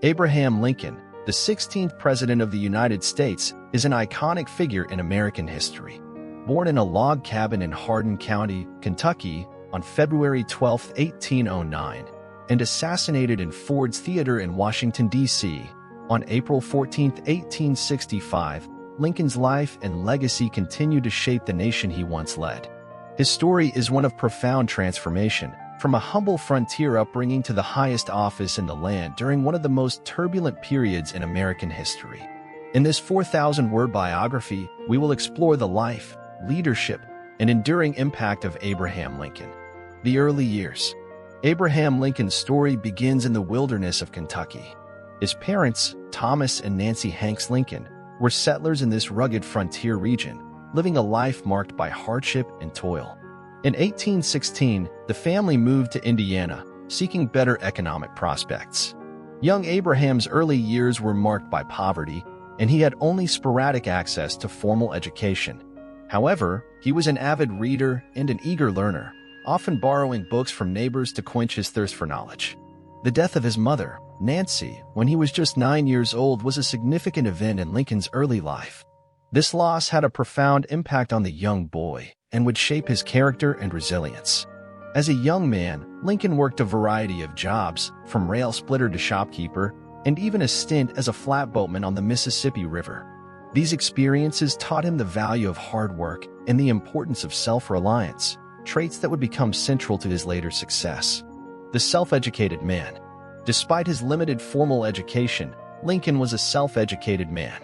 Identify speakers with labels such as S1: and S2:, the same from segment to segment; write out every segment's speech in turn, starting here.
S1: Abraham Lincoln, the 16th President of the United States, is an iconic figure in American history. Born in a log cabin in Hardin County, Kentucky, on February 12, 1809, and assassinated in Ford's Theater in Washington, D.C., on April 14, 1865, Lincoln's life and legacy continue to shape the nation he once led. His story is one of profound transformation, from a humble frontier upbringing to the highest office in the land during one of the most turbulent periods in American history. In this 4,000-word biography, we will explore the life, leadership, and enduring impact of Abraham Lincoln. The early years. Abraham Lincoln's story begins in the wilderness of Kentucky. His parents, Thomas and Nancy Hanks Lincoln, were settlers in this rugged frontier region, living a life marked by hardship and toil. In 1816, the family moved to Indiana, seeking better economic prospects. Young Abraham's early years were marked by poverty, and he had only sporadic access to formal education. However, he was an avid reader and an eager learner, often borrowing books from neighbors to quench his thirst for knowledge. The death of his mother, Nancy, when he was just 9 years old, was a significant event in Lincoln's early life. This loss had a profound impact on the young boy and would shape his character and resilience. As a young man, Lincoln worked a variety of jobs, from rail splitter to shopkeeper, and even a stint as a flatboatman on the Mississippi River. These experiences taught him the value of hard work and the importance of self-reliance, traits that would become central to his later success. The self-educated man. Despite his limited formal education, Lincoln was a self-educated man.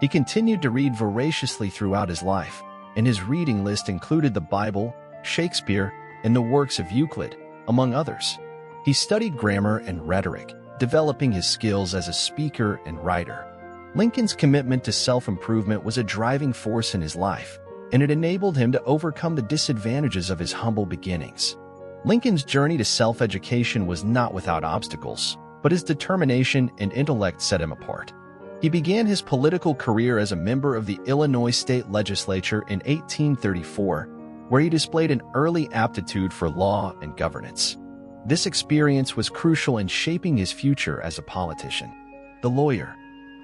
S1: He continued to read voraciously throughout his life, and his reading list included the Bible, Shakespeare, and the works of Euclid, among others. He studied grammar and rhetoric, developing his skills as a speaker and writer. Lincoln's commitment to self-improvement was a driving force in his life, and it enabled him to overcome the disadvantages of his humble beginnings. Lincoln's journey to self-education was not without obstacles, but his determination and intellect set him apart. He began his political career as a member of the Illinois state legislature in 1834, where he displayed an early aptitude for law and governance. This experience was crucial in shaping his future as a politician. The lawyer.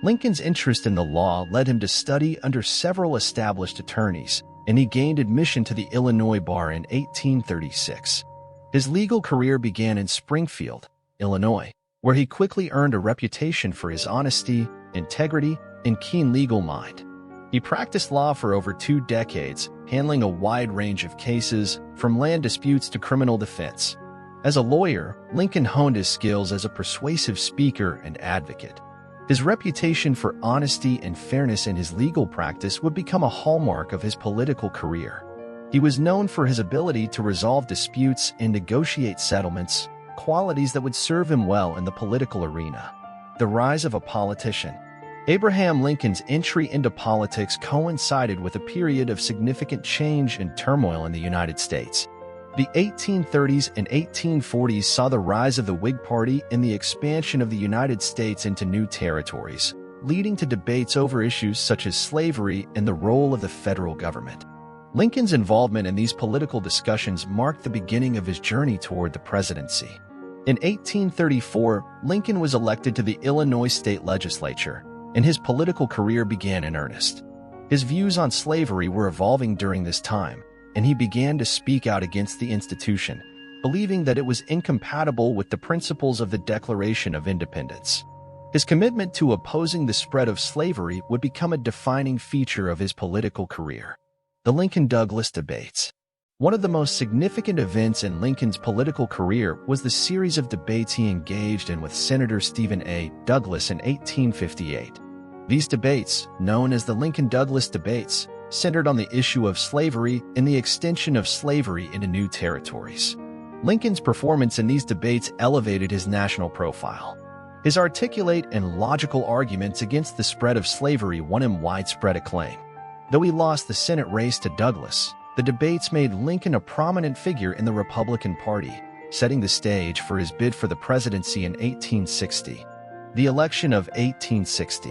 S1: Lincoln's interest in the law led him to study under several established attorneys, and he gained admission to the Illinois bar in 1836. His legal career began in Springfield, Illinois, where he quickly earned a reputation for his honesty, integrity, and keen legal mind. He practiced law for over 2 decades, handling a wide range of cases, from land disputes to criminal defense. As a lawyer, Lincoln honed his skills as a persuasive speaker and advocate. His reputation for honesty and fairness in his legal practice would become a hallmark of his political career. He was known for his ability to resolve disputes and negotiate settlements, qualities that would serve him well in the political arena. The rise of a politician. Abraham Lincoln's entry into politics coincided with a period of significant change and turmoil in the United States. The 1830s and 1840s saw the rise of the Whig Party and the expansion of the United States into new territories, leading to debates over issues such as slavery and the role of the federal government. Lincoln's involvement in these political discussions marked the beginning of his journey toward the presidency. In 1834, Lincoln was elected to the Illinois state legislature, and his political career began in earnest. His views on slavery were evolving during this time, and he began to speak out against the institution, believing that it was incompatible with the principles of the Declaration of Independence. His commitment to opposing the spread of slavery would become a defining feature of his political career. The Lincoln-Douglas debates. One of the most significant events in Lincoln's political career was the series of debates he engaged in with Senator Stephen A. Douglas in 1858. These debates, known as the Lincoln-Douglas debates, centered on the issue of slavery and the extension of slavery into new territories. Lincoln's performance in these debates elevated his national profile. His articulate and logical arguments against the spread of slavery won him widespread acclaim. Though he lost the Senate race to Douglas, the debates made Lincoln a prominent figure in the Republican Party, setting the stage for his bid for the presidency in 1860. The election of 1860.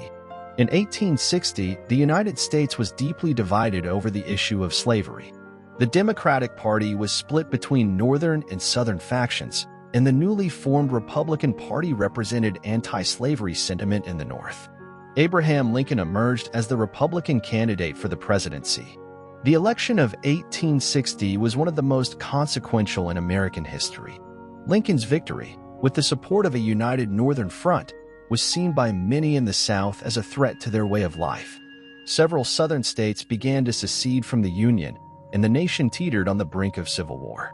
S1: In 1860, the United States was deeply divided over the issue of slavery. The Democratic Party was split between Northern and Southern factions, and the newly formed Republican Party represented anti-slavery sentiment in the North. Abraham Lincoln emerged as the Republican candidate for the presidency. The election of 1860 was one of the most consequential in American history. Lincoln's victory, with the support of a united Northern front, was seen by many in the South as a threat to their way of life. Several Southern states began to secede from the Union, and the nation teetered on the brink of civil war.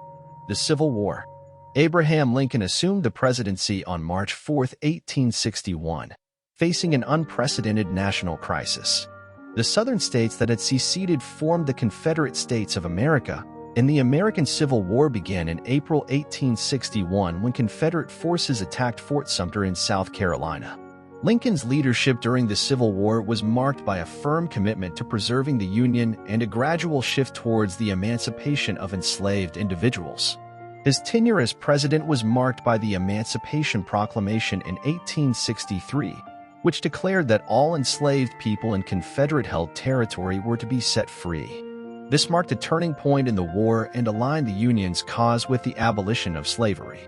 S1: The Civil War. Abraham Lincoln assumed the presidency on March 4, 1861, facing an unprecedented national crisis. The Southern states that had seceded formed the Confederate States of America, and the American Civil War began in April 1861 when Confederate forces attacked Fort Sumter in South Carolina. Lincoln's leadership during the Civil War was marked by a firm commitment to preserving the Union and a gradual shift towards the emancipation of enslaved individuals. His tenure as president was marked by the Emancipation Proclamation in 1863, which declared that all enslaved people in Confederate-held territory were to be set free. This marked a turning point in the war and aligned the Union's cause with the abolition of slavery.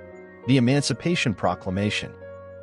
S1: The Emancipation Proclamation.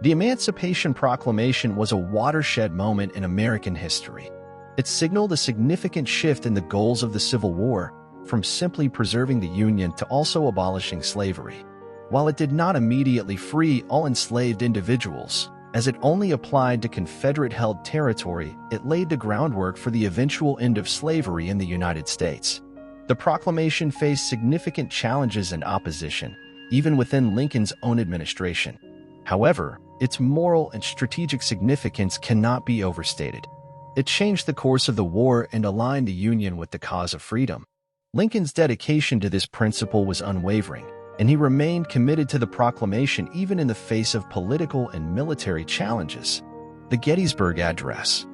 S1: The Emancipation Proclamation was a watershed moment in American history. It signaled a significant shift in the goals of the Civil War, from simply preserving the Union to also abolishing slavery. While it did not immediately free all enslaved individuals, as it only applied to Confederate-held territory, it laid the groundwork for the eventual end of slavery in the United States. The proclamation faced significant challenges and opposition, even within Lincoln's own administration. However, its moral and strategic significance cannot be overstated. It changed the course of the war and aligned the Union with the cause of freedom. Lincoln's dedication to this principle was unwavering, and he remained committed to the proclamation even in the face of political and military challenges. The Gettysburg Address.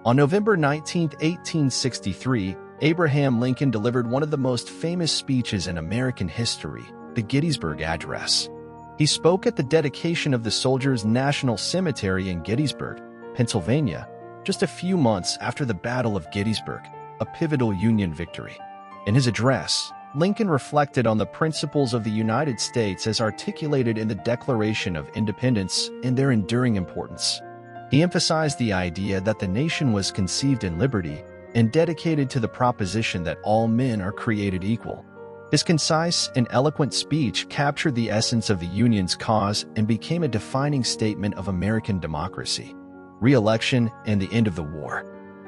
S1: On November 19, 1863, Abraham Lincoln delivered one of the most famous speeches in American history, the Gettysburg Address. He spoke at the dedication of the Soldiers' National Cemetery in Gettysburg, Pennsylvania, just a few months after the Battle of Gettysburg, a pivotal Union victory. In his address, Lincoln reflected on the principles of the United States as articulated in the Declaration of Independence and their enduring importance. He emphasized the idea that the nation was conceived in liberty and dedicated to the proposition that all men are created equal. His concise and eloquent speech captured the essence of the Union's cause and became a defining statement of American democracy, re-election, and the end of the war.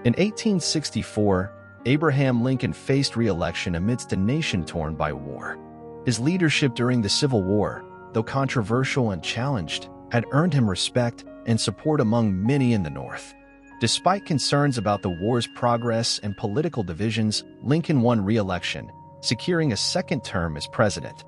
S1: In 1864, Abraham Lincoln faced re-election amidst a nation torn by war. His leadership during the Civil War, though controversial and challenged, had earned him respect and support among many in the North. Despite concerns about the war's progress and political divisions, Lincoln won re-election, securing a second term as president.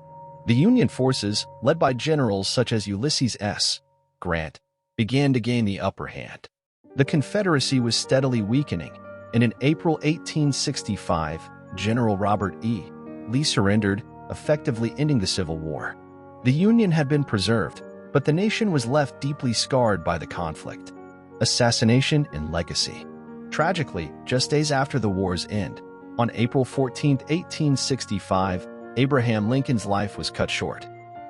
S1: The Union forces, led by generals such as Ulysses S. Grant, began to gain the upper hand. The Confederacy was steadily weakening, and in April 1865, General Robert E. Lee surrendered, effectively ending the Civil War. The Union had been preserved, but the nation was left deeply scarred by the conflict. Assassination and legacy. Tragically, just days after the war's end, on April 14, 1865, Abraham Lincoln's life was cut short.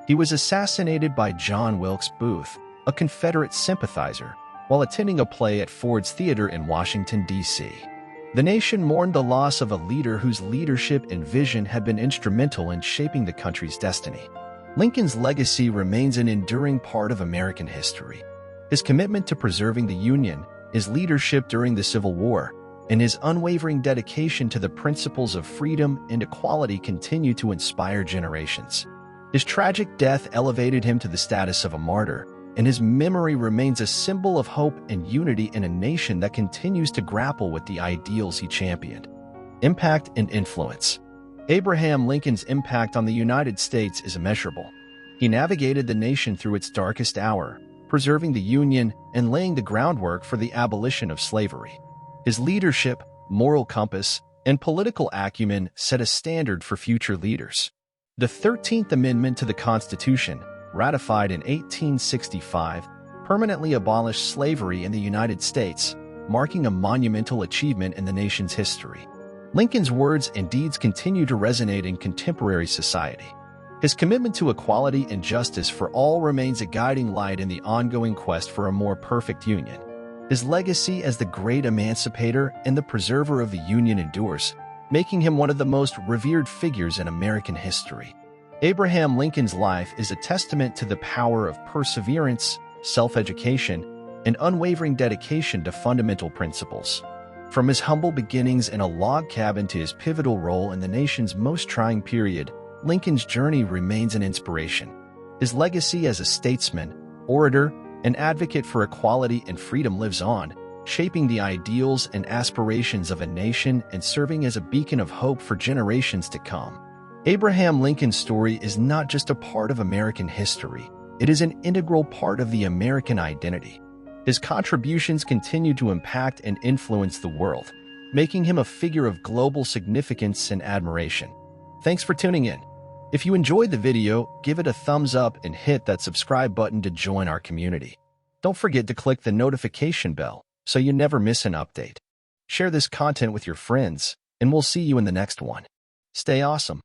S1: He was assassinated by John Wilkes Booth, a Confederate sympathizer, while attending a play at Ford's Theater in Washington, D.C. The nation mourned the loss of a leader whose leadership and vision had been instrumental in shaping the country's destiny. Lincoln's legacy remains an enduring part of American history. His commitment to preserving the Union, his leadership during the Civil War, and his unwavering dedication to the principles of freedom and equality continue to inspire generations. His tragic death elevated him to the status of a martyr, and his memory remains a symbol of hope and unity in a nation that continues to grapple with the ideals he championed. Impact and influence. Abraham Lincoln's impact on the United States is immeasurable. He navigated the nation through its darkest hour, preserving the Union and laying the groundwork for the abolition of slavery. His leadership, moral compass, and political acumen set a standard for future leaders. The 13th Amendment to the Constitution, ratified in 1865, permanently abolished slavery in the United States, marking a monumental achievement in the nation's history. Lincoln's words and deeds continue to resonate in contemporary society. His commitment to equality and justice for all remains a guiding light in the ongoing quest for a more perfect union. His legacy as the great emancipator and the preserver of the Union endures, making him one of the most revered figures in American history. Abraham Lincoln's life is a testament to the power of perseverance, self-education, and unwavering dedication to fundamental principles. From his humble beginnings in a log cabin to his pivotal role in the nation's most trying period, Lincoln's journey remains an inspiration. His legacy as a statesman, orator, and advocate for equality and freedom lives on, shaping the ideals and aspirations of a nation and serving as a beacon of hope for generations to come. Abraham Lincoln's story is not just a part of American history, it is an integral part of the American identity. His contributions continue to impact and influence the world, making him a figure of global significance and admiration. Thanks for tuning in. If you enjoyed the video, give it a thumbs up and hit that subscribe button to join our community. Don't forget to click the notification bell so you never miss an update. Share this content with your friends, and we'll see you in the next one. Stay awesome.